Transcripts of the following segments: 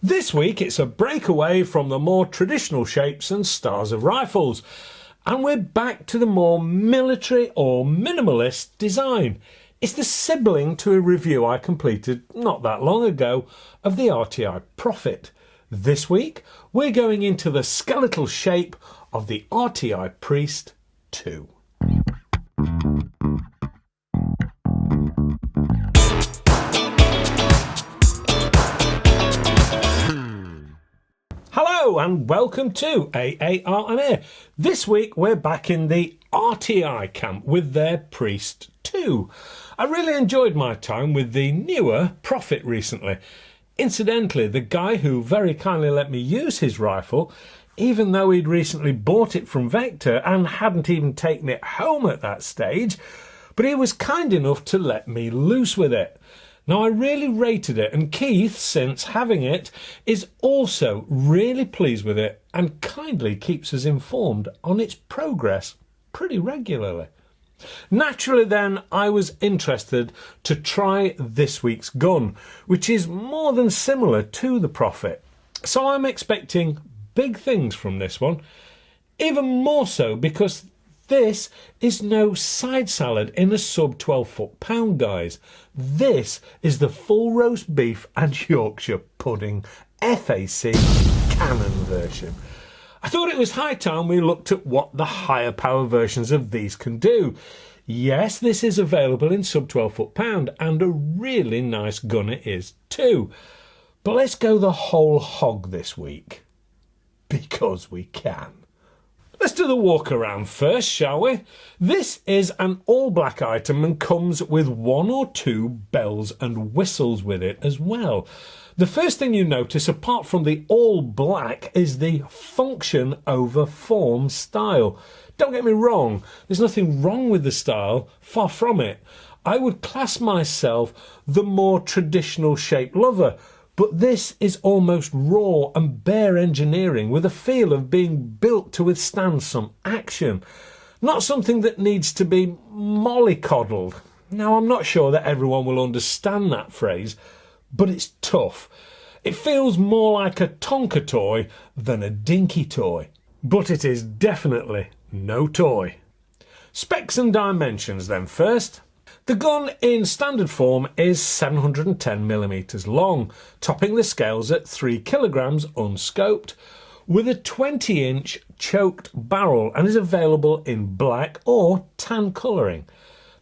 This week it's a breakaway from the more traditional shapes and styles of rifles, and we're back to the more military or minimalist design. It's the sibling to a review I completed not that long ago of the RTI Prophet. This week we're going into the skeletal shape of the RTI Priest 2. Hello and welcome to AAR on Air. This week we're back in the RTI camp with their Priest 2. I really enjoyed my time with the newer Prophet recently. Incidentally, the guy who very kindly let me use his rifle, even though he'd recently bought it from Vector and hadn't even taken it home at that stage, but he was kind enough to let me loose with it. Now, I really rated it, and Keith, since having it, is also really pleased with it and kindly keeps us informed on its progress pretty regularly. Naturally then, I was interested to try this week's gun, which is more than similar to the Prophet. So I'm expecting big things from this one, even more so because this is no side salad in a sub 12 foot-pound, guys. This is the full roast beef and Yorkshire pudding FAC cannon version. I thought it was high time we looked at what the higher power versions of these can do. Yes, this is available in sub 12 foot-pound, and a really nice gun it is too. But let's go the whole hog this week, because we can. Let's do the walk around first, shall we? This is an all black item and comes with one or two bells and whistles with it as well. The first thing you notice, apart from the all black, is the function over form style. Don't get me wrong, there's nothing wrong with the style, far from it. I would class myself the more traditional shape lover, but this is almost raw and bare engineering with a feel of being built to withstand some action. Not something that needs to be mollycoddled. Now, I'm not sure that everyone will understand that phrase, but it's tough. It feels more like a Tonka toy than a dinky toy. But it is definitely no toy. Specs and dimensions then first. The gun in standard form is 710mm long, topping the scales at 3 kilograms unscoped, with a 20-inch choked barrel, and is available in black or tan colouring.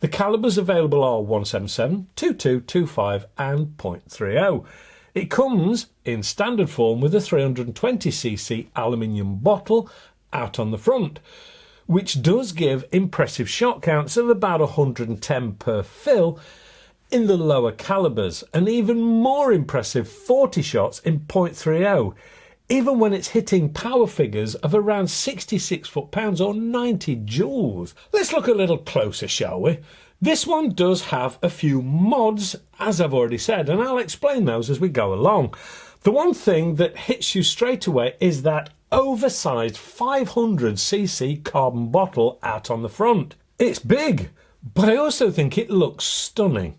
The calibers available are 177, 22, 25 and .30. It comes in standard form with a 320cc aluminium bottle out on the front, which does give impressive shot counts of about 110 per fill in the lower calibers, and even more impressive 40 shots in .30, even when it's hitting power figures of around 66 foot-pounds or 90 joules. Let's look a little closer, shall we? This one does have a few mods, as I've already said, and I'll explain those as we go along. The one thing that hits you straight away is that oversized 500cc carbon bottle out on the front. It's big, but I also think it looks stunning.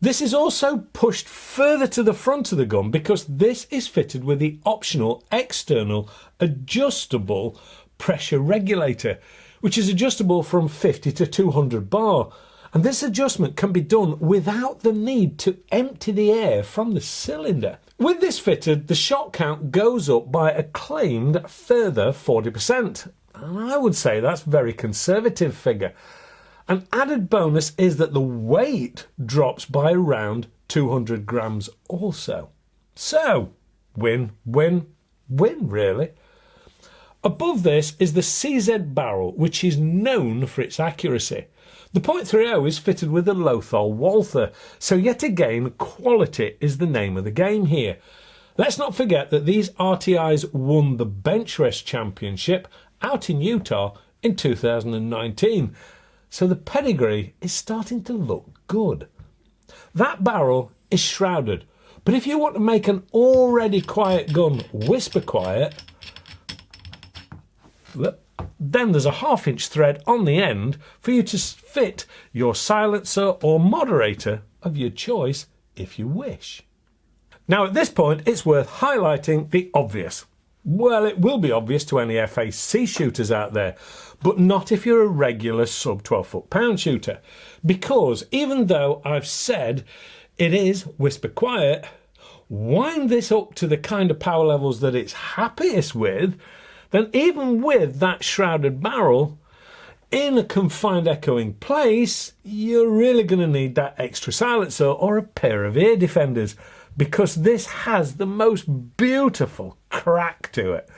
This is also pushed further to the front of the gun because this is fitted with the optional external adjustable pressure regulator, which is adjustable from 50 to 200 bar. And this adjustment can be done without the need to empty the air from the cylinder. With this fitted, the shot count goes up by a claimed further 40%. And I would say that's a very conservative figure. An added bonus is that the weight drops by around 200 grams also. So, win, win, win, really. Above this is the CZ barrel, which is known for its accuracy. The .30 is fitted with a Lothar Walther, so yet again quality is the name of the game here. Let's not forget that these RTIs won the Bench Rest Championship out in Utah in 2019, so the pedigree is starting to look good. That barrel is shrouded, but if you want to make an already quiet gun whisper quiet, then there's a 1/2-inch thread on the end for you to fit your silencer or moderator of your choice if you wish. Now at this point it's worth highlighting the obvious. Well, it will be obvious to any FAC shooters out there, but not if you're a regular sub 12 foot-pound shooter, because even though I've said it is whisper quiet, wind this up to the kind of power levels that it's happiest with, then even with that shrouded barrel in a confined echoing place, you're really going to need that extra silencer or a pair of ear defenders, because this has the most beautiful crack to it.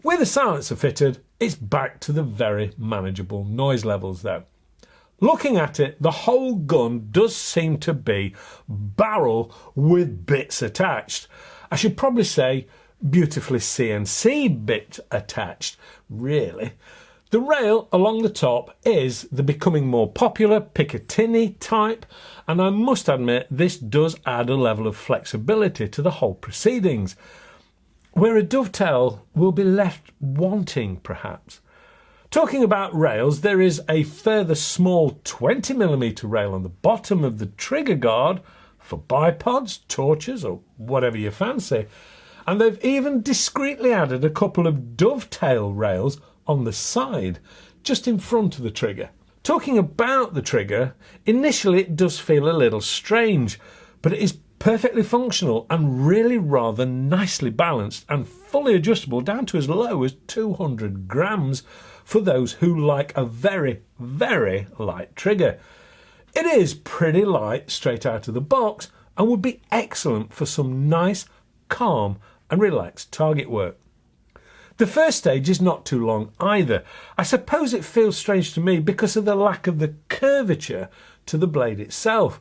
With a silencer fitted, it's back to the very manageable noise levels though. Looking at it, the whole gun does seem to be barrel with bits attached. I should probably say beautifully CNC bit attached, really. The rail along the top is the becoming more popular Picatinny type, and I must admit this does add a level of flexibility to the whole proceedings, where a dovetail will be left wanting perhaps. Talking about rails, there is a further small 20mm rail on the bottom of the trigger guard for bipods, torches or whatever you fancy, and they've even discreetly added a couple of dovetail rails on the side, just in front of the trigger. Talking about the trigger, initially it does feel a little strange, but it is perfectly functional and really rather nicely balanced and fully adjustable down to as low as 200 grams for those who like a very, very light trigger. It is pretty light straight out of the box and would be excellent for some nice, calm and relaxed target work. The first stage is not too long either. I suppose it feels strange to me because of the lack of the curvature to the blade itself,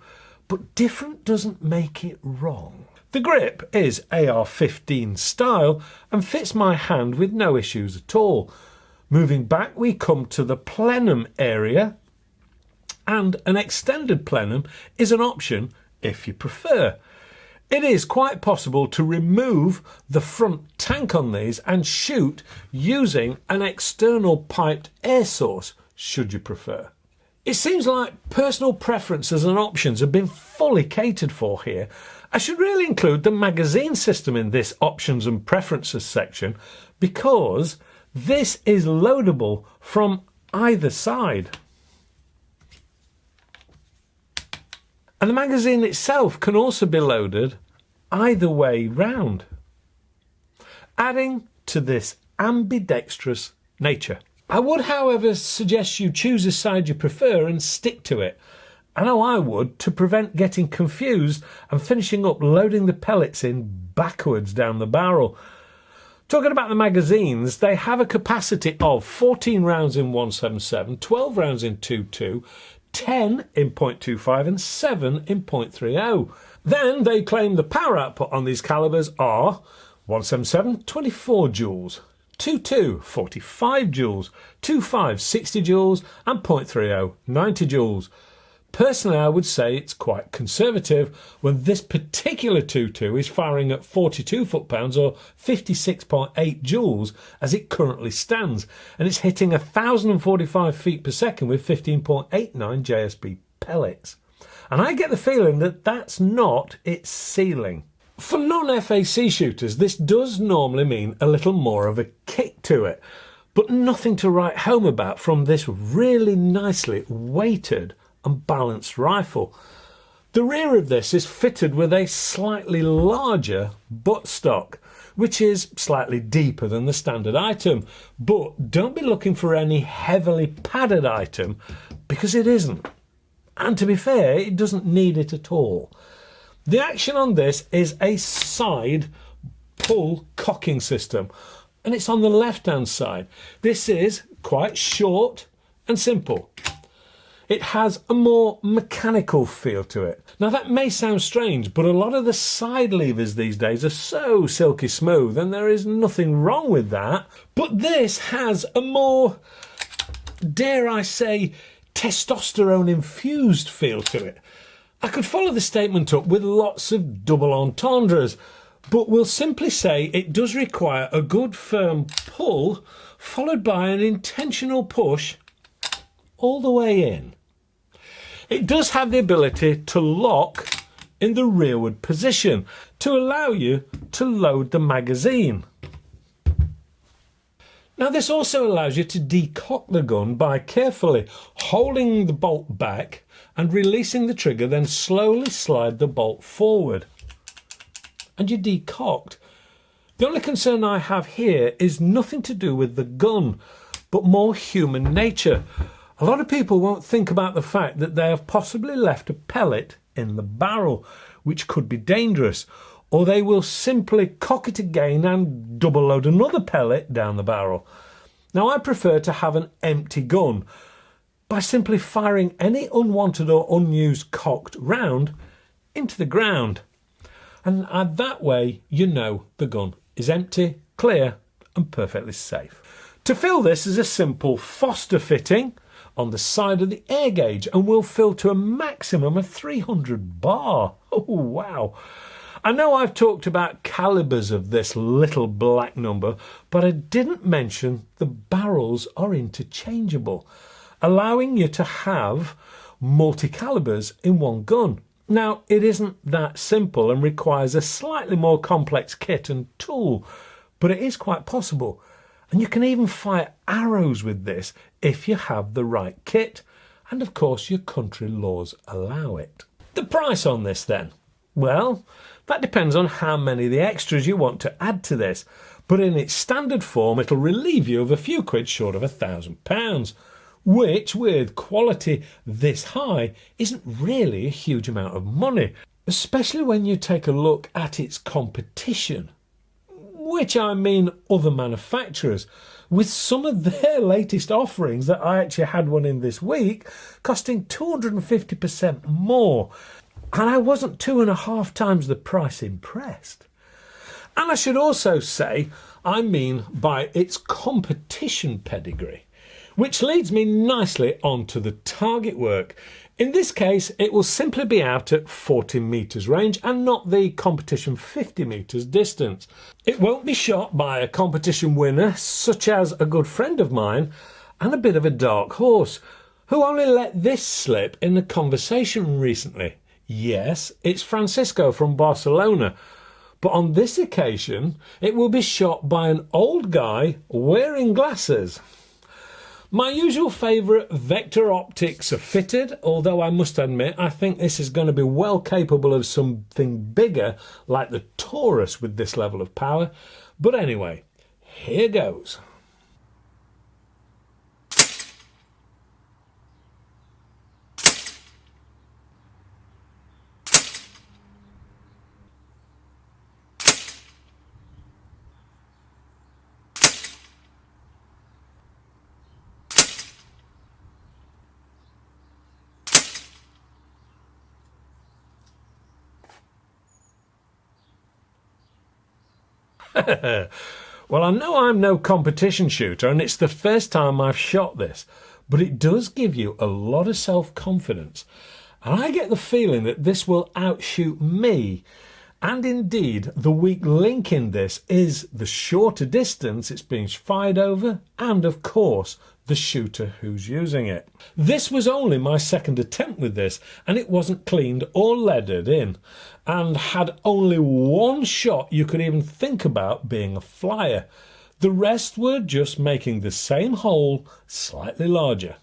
but different doesn't make it wrong. The grip is AR-15 style and fits my hand with no issues at all. Moving back, we come to the plenum area, and an extended plenum is an option if you prefer. It is quite possible to remove the front tank on these and shoot using an external piped air source, should you prefer. It seems like personal preferences and options have been fully catered for here. I should really include the magazine system in this options and preferences section, because this is loadable from either side. And the magazine itself can also be loaded either way round, adding to this ambidextrous nature. I would, however, suggest you choose a side you prefer and stick to it. I know I would, to prevent getting confused and finishing up loading the pellets in backwards down the barrel. Talking about the magazines, they have a capacity of 14 rounds in 177, 12 rounds in 22, 10 in .25 and 7 in .30. Then they claim the power output on these calibers are 177 24 joules, 22 45 joules, 25 60 joules and .30 90 joules. Personally, I would say it's quite conservative when this particular 22 is firing at 42 foot-pounds or 56.8 joules as it currently stands, and it's hitting 1,045 feet per second with 15.89 JSB pellets. And I get the feeling that that's not its ceiling. For non-FAC shooters, this does normally mean a little more of a kick to it, but nothing to write home about from this really nicely weighted and balanced rifle. The rear of this is fitted with a slightly larger buttstock, which is slightly deeper than the standard item, but don't be looking for any heavily padded item, because it isn't. And to be fair, it doesn't need it at all. The action on this is a side pull cocking system, and it's on the left hand side. This is quite short and simple. It has a more mechanical feel to it. Now that may sound strange, but a lot of the side levers these days are so silky smooth, and there is nothing wrong with that. But this has a more, dare I say, testosterone infused feel to it. I could follow the statement up with lots of double entendres, but we'll simply say it does require a good firm pull followed by an intentional push all the way in. It does have the ability to lock in the rearward position to allow you to load the magazine. Now this also allows you to decock the gun by carefully holding the bolt back and releasing the trigger, then slowly slide the bolt forward. And you're decocked. The only concern I have here is nothing to do with the gun, but more human nature. A lot of people won't think about the fact that they have possibly left a pellet in the barrel, which could be dangerous, or they will simply cock it again and double load another pellet down the barrel. Now I prefer to have an empty gun by simply firing any unwanted or unused cocked round into the ground. And that way you know the gun is empty, clear and perfectly safe. To fill this is a simple Foster fitting on the side of the air gauge and will fill to a maximum of 300 bar. Oh wow. I know I've talked about calibers of this little black number, but I didn't mention the barrels are interchangeable, allowing you to have multi-calibers in one gun. Now, it isn't that simple and requires a slightly more complex kit and tool, but it is quite possible. And you can even fire arrows with this if you have the right kit, and of course your country laws allow it. The price on this then? Well, that depends on how many of the extras you want to add to this, but in its standard form it'll relieve you of a few quid short of £1,000, which with quality this high isn't really a huge amount of money, especially when you take a look at its competition, which I mean other manufacturers, with some of their latest offerings that I actually had one in this week costing 250% more. And I wasn't 2.5 times the price impressed. And I should also say, I mean by its competition pedigree, which leads me nicely onto the target work. In this case, it will simply be out at 40 metres range and not the competition 50 metres distance. It won't be shot by a competition winner, such as a good friend of mine and a bit of a dark horse, who only let this slip in the conversation recently. Yes, it's Francisco from Barcelona, but on this occasion it will be shot by an old guy wearing glasses. My usual favourite Vector optics are fitted, although I must admit I think this is going to be well capable of something bigger like the Taurus with this level of power. But anyway, here goes. Well, I know I'm no competition shooter and it's the first time I've shot this, but it does give you a lot of self-confidence. And I get the feeling that this will outshoot me. And indeed, the weak link in this is the shorter distance it's being fired over and, of course, the shooter who's using it. This was only my second attempt with this and it wasn't cleaned or leaded in and had only one shot you could even think about being a flyer. The rest were just making the same hole slightly larger.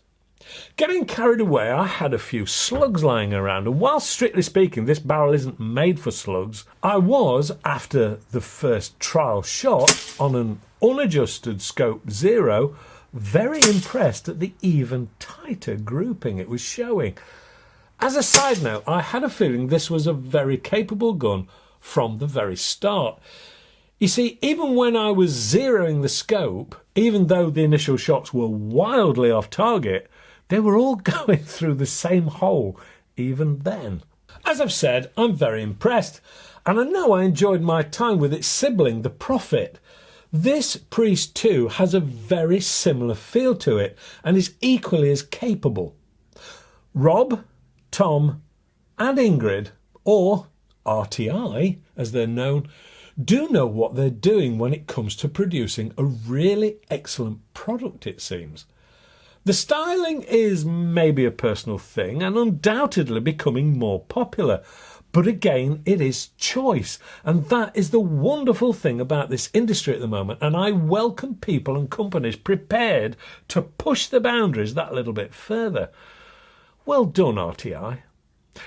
Getting carried away, I had a few slugs lying around, and while strictly speaking this barrel isn't made for slugs, I was, after the first trial shot on an unadjusted scope 0, very impressed at the even tighter grouping it was showing. As a side note, I had a feeling this was a very capable gun from the very start. You see, even when I was zeroing the scope, even though the initial shots were wildly off target, they were all going through the same hole even then. As I've said, I'm very impressed, and I know I enjoyed my time with its sibling, the Prophet. This Priest 2 has a very similar feel to it and is equally as capable. Rob, Tom and Ingrid, or RTI as they're known, do know what they're doing when it comes to producing a really excellent product, it seems. The styling is maybe a personal thing and undoubtedly becoming more popular, But again, it is choice. And that is the wonderful thing about this industry at the moment. And I welcome people and companies prepared to push the boundaries that little bit further. Well done, RTI.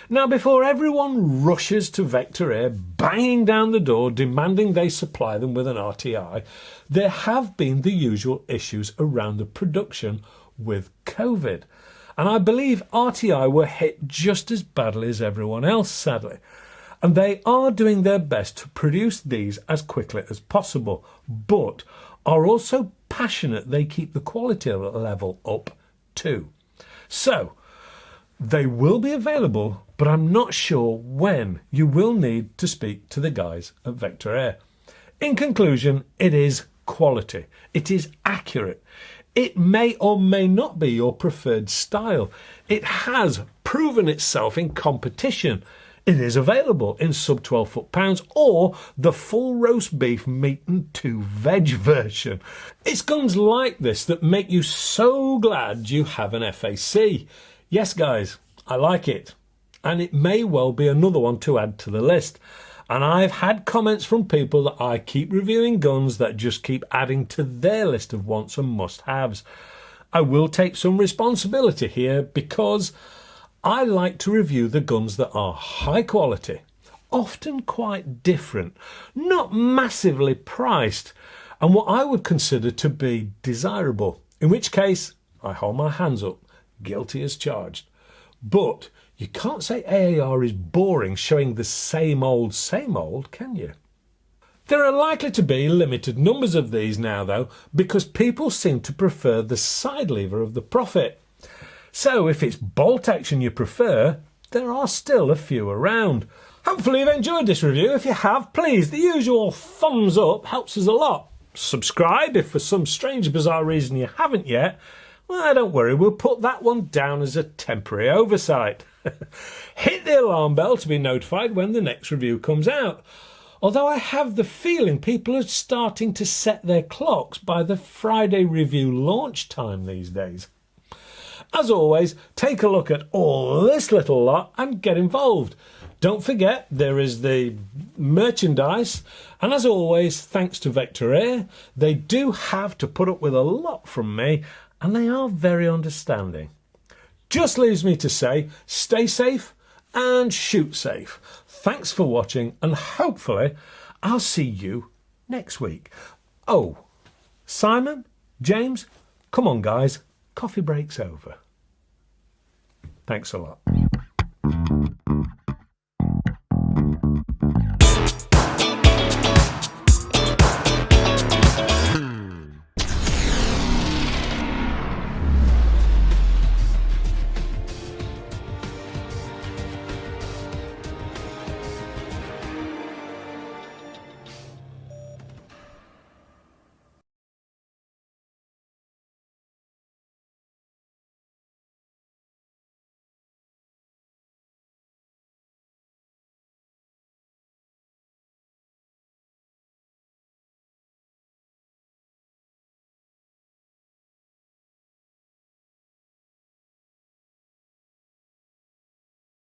Now, before everyone rushes to Vector Air, banging down the door, demanding they supply them with an RTI, there have been the usual issues around the production with COVID. And I believe RTI were hit just as badly as everyone else, sadly. And they are doing their best to produce these as quickly as possible, but are also passionate they keep the quality level up too. So, they will be available, but I'm not sure when. You will need to speak to the guys at Vector Air. In conclusion, it is quality. It is accurate. It may or may not be your preferred style. It has proven itself in competition. It is available in sub 12 foot-pounds or the full roast beef meat and 2 veg version. It's guns like this that make you so glad you have an FAC. Yes, guys, I like it. And it may well be another one to add to the list. And I've had comments from people that I keep reviewing guns that just keep adding to their list of wants and must-haves. I will take some responsibility here because I like to review the guns that are high quality, often quite different, not massively priced, and what I would consider to be desirable, in which case I hold my hands up, guilty as charged. But you can't say AAR is boring, showing the same old, can you? There are likely to be limited numbers of these now, though, because people seem to prefer the side lever of the Prophet. So if it's bolt action you prefer, there are still a few around. Hopefully you've enjoyed this review. If you have, please, the usual thumbs up helps us a lot. Subscribe if for some strange, bizarre reason you haven't yet. Well, don't worry, we'll put that one down as a temporary oversight. Hit the alarm bell to be notified when the next review comes out. Although I have the feeling people are starting to set their clocks by the Friday review launch time these days. As always, take a look at all this little lot and get involved. Don't forget, there is the merchandise. And as always, thanks to Vector Air, they do have to put up with a lot from me, and they are very understanding. Just leaves me to say, stay safe and shoot safe. Thanks for watching, and hopefully I'll see you next week. Oh, Simon, James, come on guys, coffee break's over. Thanks a lot.